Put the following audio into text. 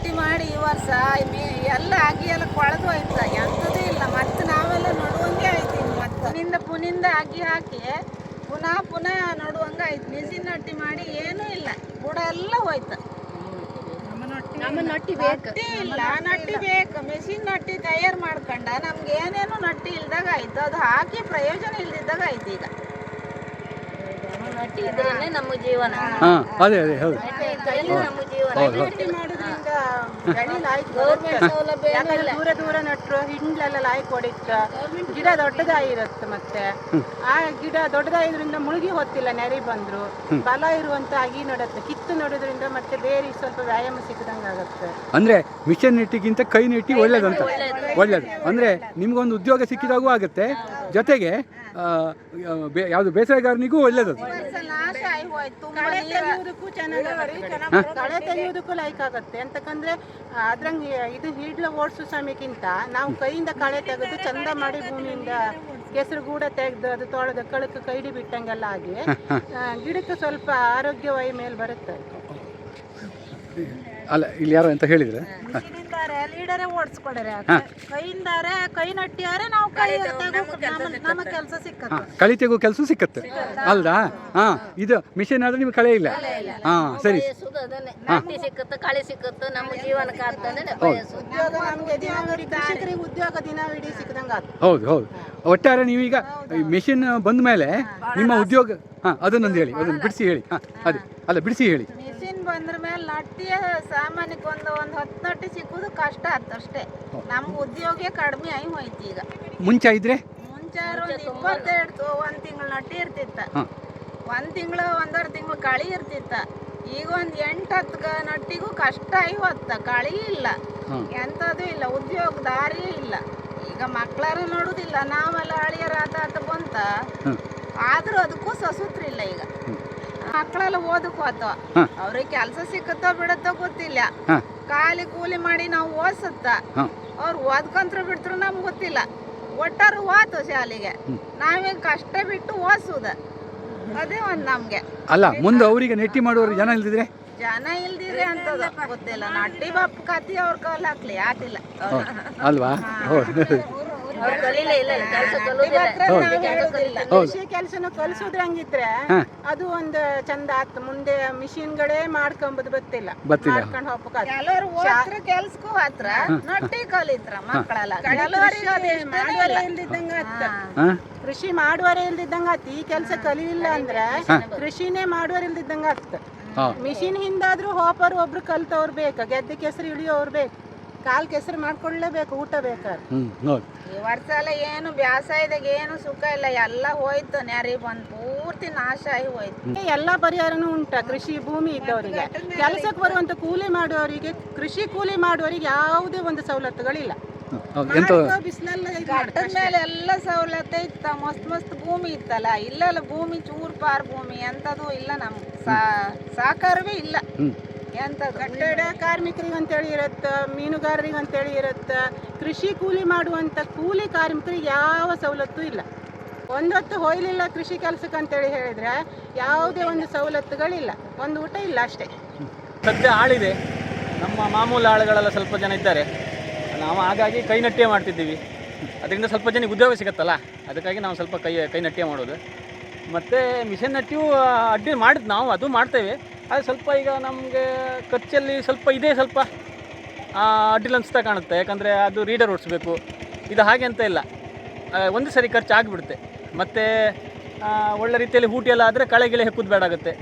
Nutty ಮಾಡಿ ಈ ವರ್ಷ ಎಲ್ಲ ಅಗಿ ಎಲ್ಲ ಕೊಳೆದು ಹೋಯ್ತ ಎಂಥದೂ ಇಲ್ಲ. ಮತ್ತೆ ನಾವೆಲ್ಲ ನಡುವಂಗೆ ಆಯ್ತು. ಇನ್ನು ಮತ್ತೆ ಪುನಿಂದ ಅಗಿ ಹಾಕಿ ಪುನಃ ನಡುವಂಗೆ ಆಯ್ತು. ಮಿಷಿನ್ ನಟ್ಟಿ ಮಾಡಿ ಏನೂ ಇಲ್ಲ, ಬುಡ ಎಲ್ಲ ಹೋಯ್ತು. ನಟ್ಟಿ ಇಲ್ಲ, ನಟ್ಟಿ ಬೇಕು. ಮಿಷಿನ್ ನಟ್ಟಿ ತಯಾರು ಮಾಡ್ಕೊಂಡ ನಮ್ಗೆ ಏನೇನು ನಟ್ಟಿ ಇಲ್ದಾಗ ಆಯ್ತು. ಅದು ಹಾಕಿ ಪ್ರಯೋಜನ ಇಲ್ದಿದ್ದಾಗ ಆಯ್ತು. ಈಗ ನಟ್ಟಿ ಇದ್ರೇನೆ ನಮ್ಮ ಜೀವನ. ಅದೇ ಹೌದು. ನಮ್ಮ ಜೀವನ ನಟ್ಟಿ ಮಾಡೋದ್ರಿಂದ ಗೌರ್ಮೆಂಟ್ ಸೌಲಭ್ಯ ಏನಿಲ್ಲ. ದೂರ ನಟ್ರು ಹಿಂಡ್ಲೆಲ್ಲ ಲಾಯ್ಕ್ ಹೊಡಿತ್ತು. ಗಿಡ ದೊಡ್ಡದಾಗಿರುತ್ತೆ. ಮತ್ತೆ ಆ ಗಿಡ ದೊಡ್ಡದಾಗಿದ್ರಿಂದ ಮುಳುಗಿ ಹೊತ್ತಿಲ್ಲ. ನೆರೆ ಬಂದ್ರು ಬಲ ಇರುವಂತ ಅಗಿ ನಡುತ್ತೆ. ಕಿತ್ತು ನೋಡೋದ್ರಿಂದ ಮತ್ತೆ ಬೇರೆ ಸ್ವಲ್ಪ ವ್ಯಾಯಾಮ ಸಿಕ್ಕದಂಗೆ ಆಗುತ್ತೆ. ಅಂದ್ರೆ ಮಿಷನ್ ನೆಟ್ಟಿಗಿಂತ ಕೈ ನೆಟ್ಟಿ ಒಳ್ಳೇದಂತ. ಒಳ್ಳೇದು ಅಂದ್ರೆ ನಿಮ್ಗೊಂದು ಉದ್ಯೋಗ ಸಿಕ್ಕಿದಾಗೂ ಆಗುತ್ತೆ, ಜೊತೆಗೆ ಯಾವುದು ಬೇಸಾಯಗಾರನಿಗೂ ಒಳ್ಳೇದು. ನಾಶ ಆಗಿ ಹೋಯ್ತು. ಕಳೆ ತೆಗೆಯೋದಕ್ಕೂ ಚೆನ್ನಾಗಿ, ಕಳೆ ತೆಗೆಯೋದಕ್ಕೂ ಲೈಕ್ ಆಗುತ್ತೆ. ಅಂತಕಂದ್ರೆ ಅದ್ರಂಗೆ ಇದು ಹಿಡ್ಲ ಓಡಿಸೋ ಸಮಯಕ್ಕಿಂತ ನಾವು ಕೈಯಿಂದ ಕಳೆ ತೆಗೆದು ಚಂದ ಮಾಡಿ ಭೂಮಿಯಿಂದ ಕೆಸರು ಗೂಡ ತೆಗೆದು ಅದು ತೊಳೆದು ಕಳಕ್ಕೆ ಕೈಡಿ ಬಿಟ್ಟಂಗೆಲ್ಲ ಆಗಿ ಗಿಡಕ್ಕೆ ಸ್ವಲ್ಪ ಆರೋಗ್ಯವಾಯಿ ಮೇಲೆ ಬರುತ್ತೆ. ಅಲ್ಲ ಇಲ್ಲಿ ಯಾರು ಅಂತ ಹೇಳಿದ್ರೆ ಮಿಷಿನಿಂದಾರೆ ಲೀಡರೇ ಓಡಿಸ್ಕೊಡರೆ, ಕೈಯಿಂದಾರೆ ಕೈ ನಟ್ಟಿಯಾರೆ ನಾವು ನಮ್ಮ ಕೆಲಸ ಸಿಕ್ಕತ್ತೆ. ಕಳೆ ತೆಗೋ ಕೆಲಸ ಸಿಕ್ಕತ್ತೆ ಅಲ್ದಾ? ಇದು ಮಿಷನ್ ಆದ್ರೆ ನಿಮ್ಗೆ ಕಳೆ ಇಲ್ಲ. ಸರಿ, ನಟ್ಟಿ ಸಿಕ್ಕತ್ತೆ, ಕಳೆ ಸಿಕ್ಕತ್ತೆ, ನಮ್ಮ ಜೀವನಕ್ಕೆ ಆಗ್ತದೆ. ಕೃಷಿಕರಿಗೆ ಉದ್ಯೋಗ ದಿನವಿಡೀ ಸಿಕ್ಕದಂಗೆ ಆಗ್ತದೆ. ಹೌದು. ಒಟ್ಟಾರೆ ನೀವೀಗ ಮಿಷಿನ್ ಬಂದ ಮೇಲೆ ನಿಮ್ಮ ಉದ್ಯೋಗ ಅದನ್ನೊಂದು ಹೇಳಿ, ಅದನ್ನು ಬಿಡಿಸಿ ಹೇಳಿ. ಅದೇ ಬಿಡಿಸಿ ಹೇಳಿ. ಮಿಷಿನ್ ಬಂದ್ರ ಮೇಲೆ ನಟ್ಟಿಯ ಸಾಮಾನ್ಯಕ್ಕೆ ಒಂದು 10 ನಟ್ಟಿ ಸಿಕ್ಕುದು ಕಷ್ಟ ಅಷ್ಟೇ. ನಮ್ಮ ಉದ್ಯೋಗ ಕಡಿಮೆ ಆಗಿ ಹೋಯ್ತು. ಈಗ ಮುಂಚೆ ಇದ್ರೆ ಮುಂಚೆ ಒಂದು 22 1 ತಿಂಗಳು ನಟ್ಟಿ ಇರ್ತಿತ್ತ, 1 ತಿಂಗಳು 1.5 ತಿಂಗಳು ಕಳಿ ಇರ್ತಿತ್ತ. ಈಗ ಒಂದು 8-10 ನಟ್ಟಿಗೂ ಕಷ್ಟ ಆಗಿ ಹೋಗ್ತ. ಕಳಿ ಇಲ್ಲ, ಎಂಥದ್ದು ಇಲ್ಲ, ಉದ್ಯೋಗ ದಾರಿಯೇ ಇಲ್ಲ. ಈಗ ಮಕ್ಕಳಾರ ನೋಡುದಿಲ್ಲ, ನಾವೆಲ್ಲ ಹಳಿಯರ ಆತ ಬಂತ ಆದ್ರೂ ಅದಕ್ಕೂ ಸಸೂತ್ರಿಲ್ಲ. ಈಗ ಮಕ್ಕಳೆಲ್ಲ ಓದಕ್ ಹೋತವ, ಅವ್ರಿಗೆ ಕೆಲಸ ಸಿಕ್ಕತ್ತೋ ಬಿಡತ್ತೋ ಗೊತ್ತಿಲ್ಲ. ಖಾಲಿ ಕೂಲಿ ಮಾಡಿ ನಾವು ಓದಿಸುತ್ತ, ಅವ್ರು ಓದ್ಕೊಂತ್ರ ಬಿಡ್ತರು ನಮ್ಗೆ ಗೊತ್ತಿಲ್ಲ. ಒಟ್ಟಾರು ಹೋತು ಶಾಲೆಗೆ, ನಾವೀಗ ಕಷ್ಟ ಬಿಟ್ಟು ಓದಿಸುದ. ಅದೇ ಒಂದು ನಮ್ಗೆ ಅಲ್ಲ. ಮುಂದೆ ಅವರಿಗೆ ನೆಟ್ಟಿ ಮಾಡುವವರು ಜನ ಇಲ್ದಿದ್ರೆ ಅಂತದ ಗೊತ್ತಿಲ್ಲ. ನಟ್ಟಿ ಬಾಪ್ ಕತ್ತಿ ಅವ್ರ ಕಾಲ ಹಾಕ್ಲಿ ಆತಿಲ್ಲ ಅಲ್ವಾ? ಕೃಷಿ ಕೆಲಸನ ಕಲಿಸೋದ್ರಂಗಿದ್ರೆ ಅದು ಒಂದು ಚಂದ ಆತ್. ಮುಂದೆ ಮಿಷಿನ್ಗಳೇ ಮಾಡ್ಕೊಂಬುದು ಗೊತ್ತಿಲ್ಲ, ಮಾಡ್ಕೊಂಡು ಹೋಗ್ಬೇಕು. ಕೆಲವರು ಕೆಲ್ಸಕ್ಕೂ ಹತ್ರ ನಟ್ಟಿ ಕಲಿತ್ರ ಮಕ್ಕಳೆಲ್ಲ. ಮಾಡುವರೇ ಇಲ್ದಿದ್ದಂಗ ಕೃಷಿ ಮಾಡುವರೇ ಇಲ್ದಿದ್ದಂಗ ಆತ್. ಈ ಕೆಲಸ ಕಲಿಯಿಲ್ಲ ಅಂದ್ರೆ ಕೃಷಿನೇ ಮಾಡುವರ್ ಇಲ್ದಿದ್ದಂಗ ಆತ್. ಮಿಷಿನ್ ಹಿಂದಾದ್ರೂ ಹೋಪರು ಒಬ್ರು ಕಲ್ತವ್ರು ಬೇಕು, ಗೆದ್ದ ಕೆಸರು ಇಳಿಯೋರು ಬೇಕು, ಕಾಲ್ ಕೆಸರು ಮಾಡ್ಕೊಳ್ಳೇಬೇಕು, ಊಟ ಬೇಕಾದ್ರೆ. ಈ ವರ್ಷ ಎಲ್ಲ ಏನು ಬೇಸಾಯದಾಗ ಏನು ಸುಖ ಇಲ್ಲ, ಎಲ್ಲ ಹೋಯ್ತು. ನೆರೆ ಬಂದು ಪೂರ್ತಿ ನಾಶ ಆಗಿ ಹೋಯ್ತು. ಎಲ್ಲ ಪರಿಹಾರನೂ ಉಂಟ ಕೃಷಿ ಭೂಮಿ ಇದ್ದವರಿಗೆ. ಕೆಲಸಕ್ಕೆ ಬರುವಂತ ಕೂಲಿ ಮಾಡುವವರಿಗೆ, ಕೃಷಿ ಕೂಲಿ ಮಾಡುವವರಿಗೆ ಯಾವುದೇ ಒಂದು ಸವಲತ್ತುಗಳಿಲ್ಲ. ಕಟ್ಟದ ಮೇಲೆ ಎಲ್ಲ ಸವಲತ್ತು ಇತ್ತ, ಮಸ್ತ್ ಭೂಮಿ ಇತ್ತಲ್ಲ. ಇಲ್ಲಲ್ಲ ಭೂಮಿ ಚೂರ್ ಪಾರ್ ಭೂಮಿ ಎಂತದು ಇಲ್ಲ. ನಮ್ ಸಾಕಾರವೇ ಇಲ್ಲ. ಎಂತದು ಕಟ್ಟಡ ಕಾರ್ಮಿಕರಿಗೆ ಅಂತೇಳಿ ಇರತ್ತ, ಮೀನುಗಾರರಿಗೆ ಅಂತೇಳಿ ಇರತ್ತ. ಕೃಷಿ ಕೂಲಿ ಮಾಡುವಂತ ಕೂಲಿ ಕಾರ್ಮಿಕರಿಗೆ ಯಾವ ಸವಲತ್ತು ಇಲ್ಲ. ಒಂದೊತ್ತು ಹೋಯ್ಲಿಲ್ಲ ಕೃಷಿ ಕೆಲಸಕ್ಕೆ ಅಂತೇಳಿ ಹೇಳಿದ್ರೆ ಯಾವುದೇ ಒಂದು ಸವಲತ್ತುಗಳಿಲ್ಲ, ಒಂದು ಊಟ ಇಲ್ಲ ಅಷ್ಟೇ. ಸದ್ಯ ಆಳಿದೆ, ನಮ್ಮ ಮಾಮೂಲು ಆಳುಗಳೆಲ್ಲ ಸ್ವಲ್ಪ ಜನ ಇದ್ದಾರೆ. ನಾವು ಹಾಗಾಗಿ ಕೈ ನಟ್ಟಿಯೇ ಮಾಡ್ತಿದ್ದೀವಿ. ಅದರಿಂದ ಸ್ವಲ್ಪ ಜನಕ್ಕೆ ಉದ್ಯೋಗ ಸಿಗುತ್ತಲ್ಲ, ಅದಕ್ಕಾಗಿ ನಾವು ಸ್ವಲ್ಪ ಕೈ ನಟ್ಟಿಯೇ ಮಾಡೋದು. ಮತ್ತು ಮಿಷನ್ ನಟ್ಟಿಯೂ ಅಡ್ಡಿ ಮಾಡಿದ್ದು ನಾವು ಅದು ಮಾಡ್ತೇವೆ. ಅದು ಸ್ವಲ್ಪ ಈಗ ನಮಗೆ ಖರ್ಚಲ್ಲಿ ಸ್ವಲ್ಪ ಇದೇ ಸ್ವಲ್ಪ ಅಡ್ಡಿಲ್ಲ ಅನಿಸ್ತಾ ಕಾಣುತ್ತೆ. ಯಾಕಂದರೆ ಅದು ರೀಡರ್ ಓಡಿಸ್ಬೇಕು, ಇದು ಹಾಗೆ ಅಂತ ಇಲ್ಲ, ಒಂದು ಸರಿ ಖರ್ಚು ಆಗಿಬಿಡುತ್ತೆ. ಮತ್ತು ಒಳ್ಳೆ ರೀತಿಯಲ್ಲಿ ಹೂಟಿ ಎಲ್ಲ ಆದರೆ ಕಳೆ ಗಿಳೆ ಹೆಕ್ಕುದು ಬೇಡ ಆಗುತ್ತೆ.